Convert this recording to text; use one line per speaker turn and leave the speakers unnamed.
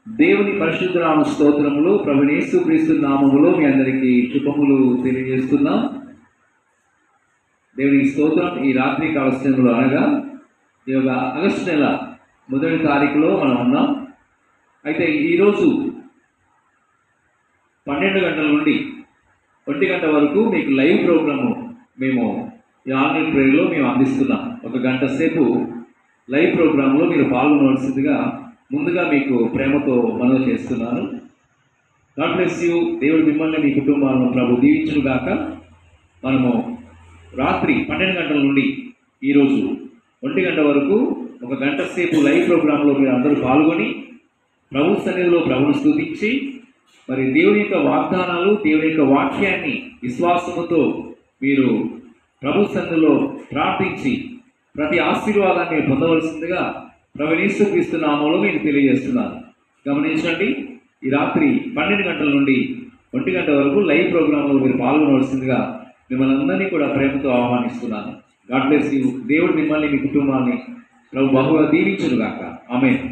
దేవుని పరిశుద్ధ నామ స్తోత్రములు. ప్రభువైన యేసుక్రీస్తు నామములో మీ అందరికీ శుభములు తెలియజేస్తున్నాం. దేవునికి స్తోత్రం. ఈ రాత్రి కాల సమయంలో అనగా ఈ యొక్క ఆగస్టు నెల 1వ తారీఖులో మనం ఉన్నాం. అయితే ఈరోజు 12 గంటల నుండి 1 గంట వరకు మీకు లైవ్ ప్రోగ్రాము మేము ఈ ఆన్లైన్ ప్రేయర్లో మేము అందిస్తున్నాం. 1 గంట సేపు లైవ్ ప్రోగ్రాంలో మీరు పాల్గొనవలసిందిగా ముందుగా మీకు ప్రేమతో మనవి చేస్తున్నాను. God bless you. దేవుడు మిమ్మల్ని మీ కుటుంబాలను ప్రభు దీవించుగాక. మనము రాత్రి 12 గంటల నుండి ఈరోజు 1 గంట వరకు 1 గంట సేపు లైవ్ ప్రోగ్రాంలో మీరు అందరూ పాల్గొని ప్రభు సన్నిధిలో ప్రభుని స్తుతించి మరి దేవుని యొక్క వాగ్దానాలు, దేవుని యొక్క వాక్యాన్ని విశ్వాసముతో మీరు ప్రభు సన్నిధిలో ప్రార్థించి ప్రతి ఆశీర్వాదాన్ని పొందవలసిందిగా ప్రభువైన యేసుక్రీస్తు నామములో మీకు తెలియజేస్తున్నాను. గమనించండి, ఈ రాత్రి 12 గంటల నుండి 1 గంట వరకు లైవ్ ప్రోగ్రాంలో మీరు పాల్గొనవలసిందిగా మిమ్మల్ని అందరినీ కూడా ప్రేమతో ఆహ్వానిస్తున్నాను. God bless you. దేవుడు మిమ్మల్ని మీ కుటుంబాన్ని ప్రభు బహుగా దీవించునుగాక. ఆమేన్.